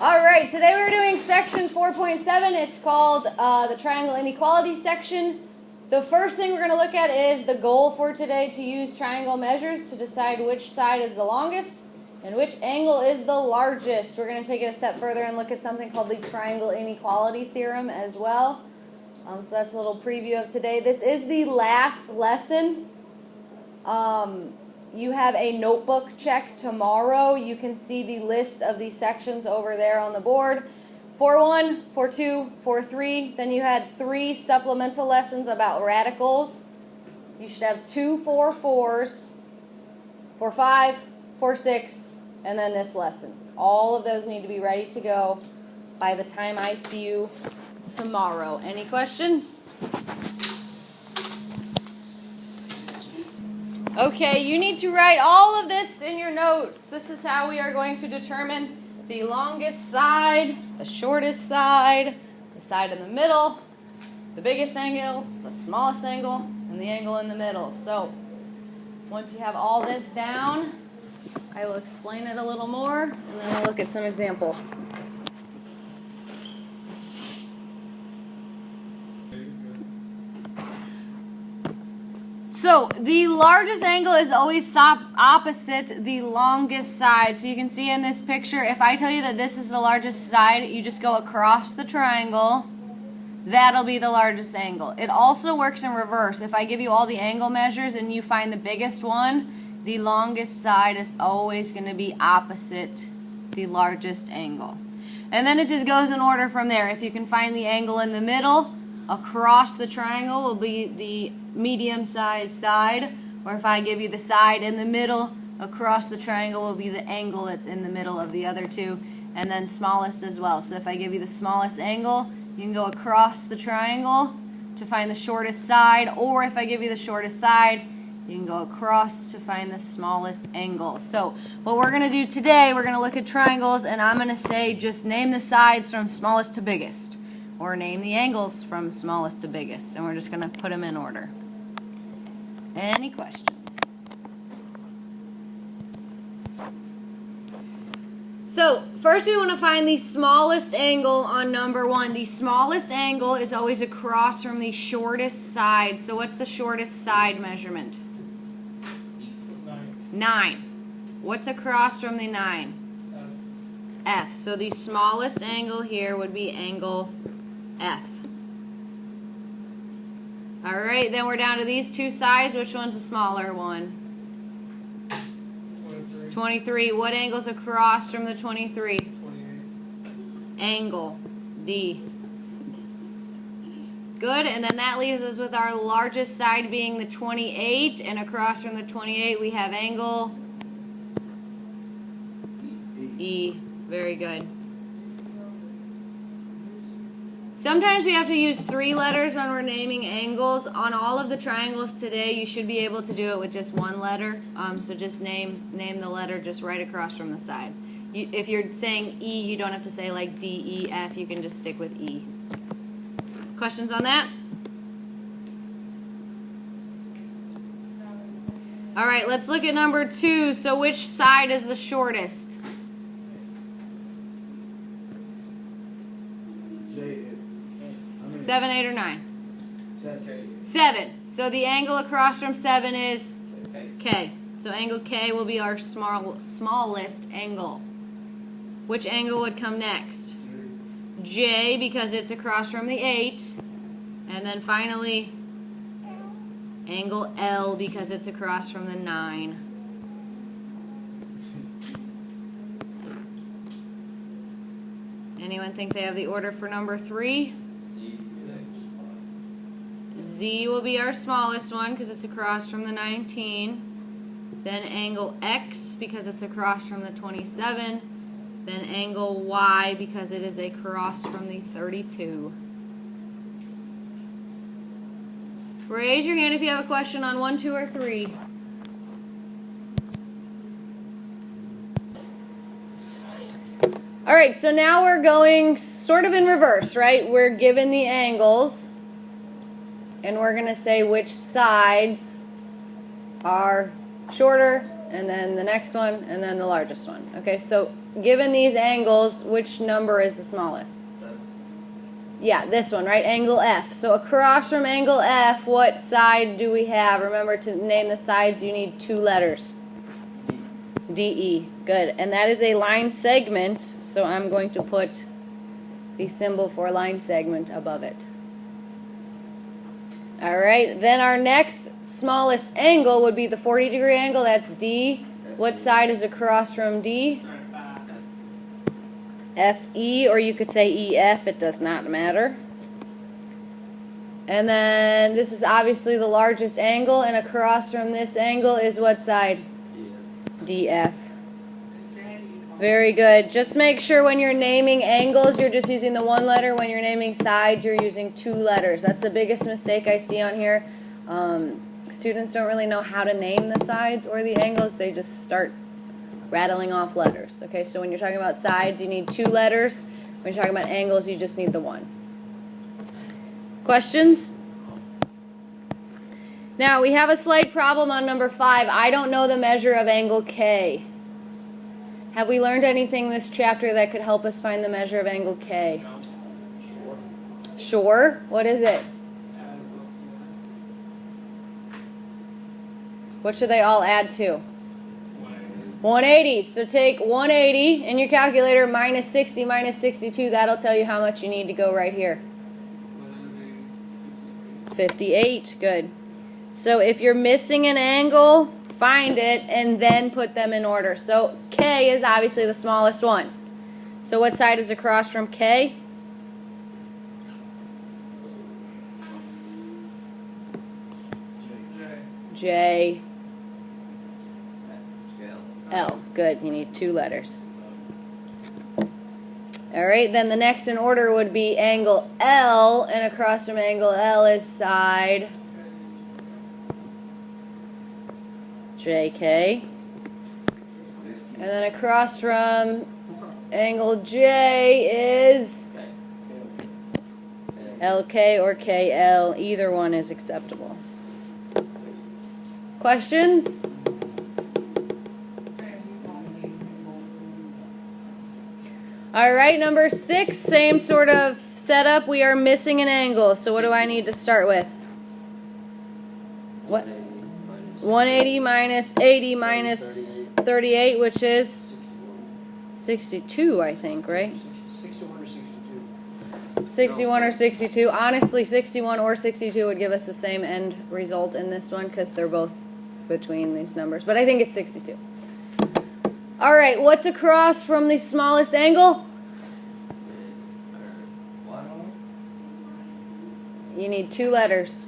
Alright, today we're doing section 4.7. It's called the triangle inequality section. The first thing we're going to look at is the goal for today, to use triangle measures to decide which side is the longest and which angle is the largest. We're going to take it a step further and look at something called the triangle inequality theorem as well. So that's a little preview of today. This is the last lesson. You have a notebook check tomorrow. You can see the list of these sections over there on the board. 4.1, 4.2, 4.3. Then you had 3 supplemental lessons about radicals. You should have 2 4.4s, 4.5, 4.6, and then this lesson. All of those need to be ready to go by the time I see you tomorrow. Any questions? Okay, you need to write all of this in your notes. This is how we are going to determine the longest side, the shortest side, the side in the middle, the biggest angle, the smallest angle, and the angle in the middle. So, once you have all this down, I will explain it a little more, and then we'll look at some examples. So, the largest angle is always opposite the longest side. So you can see in this picture, if I tell you that this is the largest side, you just go across the triangle. That'll be the largest angle. It also works in reverse. If I give you all the angle measures and you find the biggest one, the longest side is always going to be opposite the largest angle. And then it just goes in order from there. If you can find the angle in the middle, across the triangle will be the medium-sized side, or if I give you the side in the middle, across the triangle will be the angle that's in the middle of the other two, and then smallest as well. So if I give you the smallest angle, you can go across the triangle to find the shortest side, or if I give you the shortest side, you can go across to find the smallest angle. So what we're going to do today, we're going to look at triangles, and I'm going to say just name the sides from smallest to biggest, or name the angles from smallest to biggest, and we're just going to put them in order. Any questions? So, first we want to find the smallest angle on number 1. The smallest angle is always across from the shortest side. So what's the shortest side measurement? 9. What's across from the 9? F. So the smallest angle here would be angle F. Alright, then we're down to these two sides. Which one's the smaller one? 23. What angle's across from the 23? 28. Angle D. Good, and then that leaves us with our largest side being the 28, and across from the 28 we have angle E. Very good. Sometimes we have to use 3 letters when we're naming angles. On all of the triangles today, you should be able to do it with just 1 letter. So just name the letter just right across from the side. If you're saying E, you don't have to say like D, E, F. You can just stick with E. Questions on that? All right, let's look at number 2. So which side is the shortest? 7, 8, or 9? 7. So the angle across from 7 is K. So angle K will be our smallest angle. Which angle would come next? J, because it's across from the 8. And then finally, angle L, because it's across from the 9. Anyone think they have the order for number 3? Z will be our smallest one because it's across from the 19. Then angle X because it's across from the 27. Then angle Y because it is across from the 32. Raise your hand if you have a question on 1, 2, or 3. Alright, so now we're going sort of in reverse, right? We're given the angles, and we're going to say which sides are shorter and then the next one, and then the largest one. Okay, so given these angles, which number is the smallest? Yeah, this one, right? Angle F. So across from angle F, what side do we have? Remember, to name the sides, you need 2 letters. DE. Good. And that is a line segment, so I'm going to put the symbol for line segment above it. Alright, then our next smallest angle would be the 40-degree angle. That's D. What side is across from D? FE, or you could say EF, it does not matter. And then this is obviously the largest angle, and across from this angle is what side? DF. Very good. Just make sure when you're naming angles, you're just using the 1 letter. When you're naming sides, you're using 2 letters. That's the biggest mistake I see on here. Students don't really know how to name the sides or the angles. They just start rattling off letters. Okay, so when you're talking about sides, you need 2 letters. When you're talking about angles, you just need the 1. Questions? Now, we have a slight problem on number 5. I don't know the measure of angle K. Have we learned anything this chapter that could help us find the measure of angle K? Sure. What is it? What should they all add to? 180. So take 180 in your calculator minus 60 minus 62. That'll tell you how much you need to go right here. 58. Good. So if you're missing an angle, find it and then put them in order. So K is obviously the smallest one. So what side is across from K? J. L. Good. You need 2 letters. Alright, then the next in order would be angle L, and across from angle L is side JK. And then across from angle J is LK or KL. Either one is acceptable. Questions? Alright, number 6, same sort of setup. We are missing an angle. So what do I need to start with? What? 180 minus 80 minus 38, which is 62, I think, right? 61 or 62. 61 or 62. Honestly, 61 or 62 would give us the same end result in this one because they're both between these numbers. But I think it's 62. Alright, what's across from the smallest angle? You need 2 letters.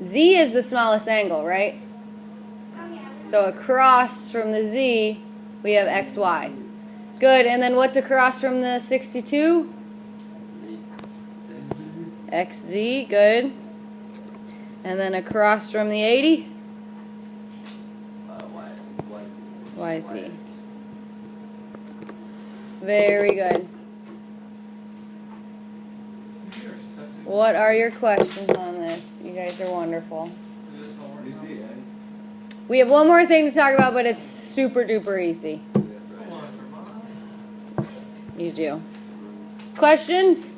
Z is the smallest angle, right? So across from the Z, we have XY. Good, and then what's across from the 62? XZ, good. And then across from the 80? YZ. Very good. What are your questions on this? You guys are wonderful. We have one more thing to talk about, but it's super duper easy. You do. Questions?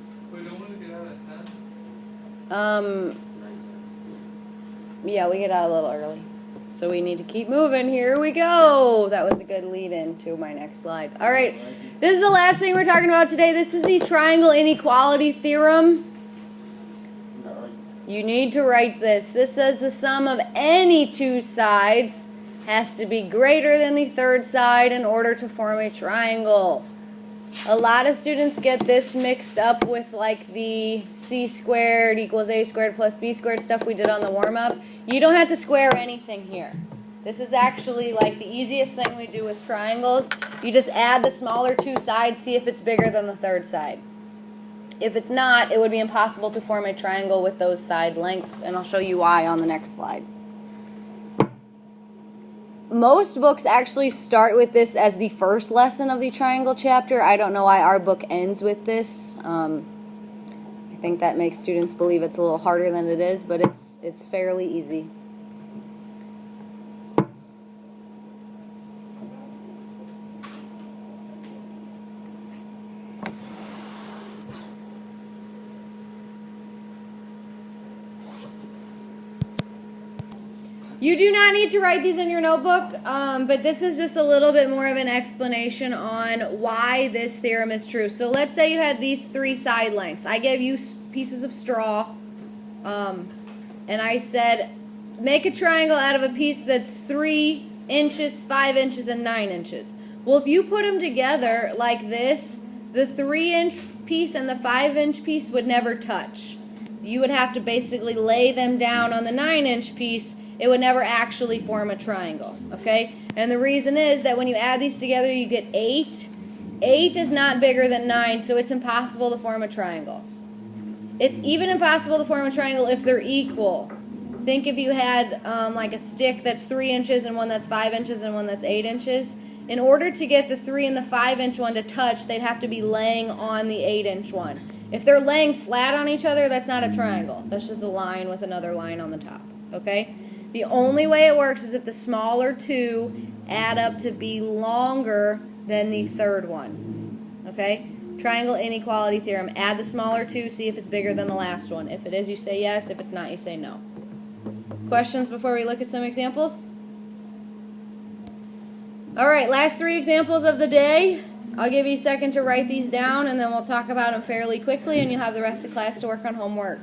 Yeah, we get out a little early. So we need to keep moving. Here we go. That was a good lead-in to my next slide. All right. This is the last thing we're talking about today. This is the triangle inequality theorem. You need to write this. This says the sum of any 2 sides has to be greater than the third side in order to form a triangle. A lot of students get this mixed up with like the c squared equals a squared plus b squared stuff we did on the warm-up. You don't have to square anything here. This is actually like the easiest thing we do with triangles. You just add the smaller 2 sides, see if it's bigger than the third side. If it's not, it would be impossible to form a triangle with those side lengths, and I'll show you why on the next slide. Most books actually start with this as the first lesson of the triangle chapter. I don't know why our book ends with this. I think that makes students believe it's a little harder than it is, but it's fairly easy. You do not need to write these in your notebook, but this is just a little bit more of an explanation on why this theorem is true. So let's say you had these three side lengths. I gave you pieces of straw, and I said make a triangle out of a piece that's 3 inches, 5 inches, and 9 inches. Well, if you put them together like this, the 3-inch piece and the 5-inch piece would never touch. You would have to basically lay them down on the 9-inch piece. It would never actually form a triangle, okay? And the reason is that when you add these together, you get 8. 8 is not bigger than 9, so it's impossible to form a triangle. It's even impossible to form a triangle if they're equal. Think if you had like a stick that's 3 inches and one that's 5 inches and one that's 8 inches. In order to get the 3 and the 5-inch one to touch, they'd have to be laying on the 8-inch one. If they're laying flat on each other, that's not a triangle. That's just a line with another line on the top, okay? The only way it works is if the smaller two add up to be longer than the third one. Okay? Triangle inequality theorem. Add the smaller two, see if it's bigger than the last one. If it is, you say yes. If it's not, you say no. Questions before we look at some examples? Alright, last 3 examples of the day. I'll give you a second to write these down, and then we'll talk about them fairly quickly, and you'll have the rest of class to work on homework.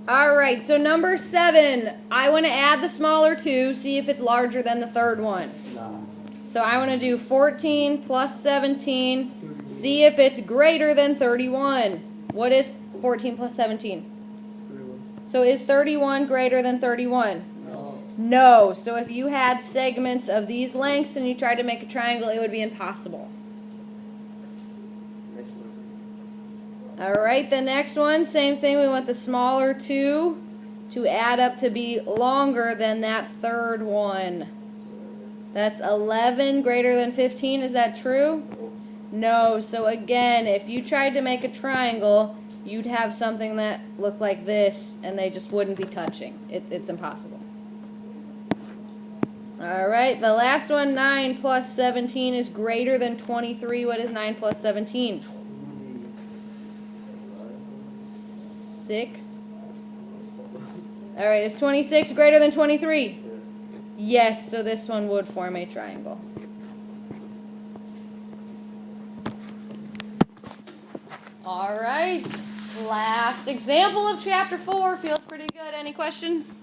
Alright, so number 7, I want to add the smaller 2, see if it's larger than the third one. So I want to do 14 plus 17, see if it's greater than 31. What is 14 plus 17? 31. So is 31 greater than 31? No. No. So if you had segments of these lengths and you tried to make a triangle, it would be impossible. Next one. Alright, the next one, same thing. We want the smaller 2 to add up to be longer than that third one. That's 11 greater than 15. Is that true? No. So again, if you tried to make a triangle, you'd have something that looked like this, and they just wouldn't be touching. It's impossible. Alright, the last one, 9 plus 17 is greater than 23. What is 9 plus 17? 6. Alright, is 26 greater than 23? Yes, so this one would form a triangle. Alright, last example of chapter 4. Feels pretty good. Any questions?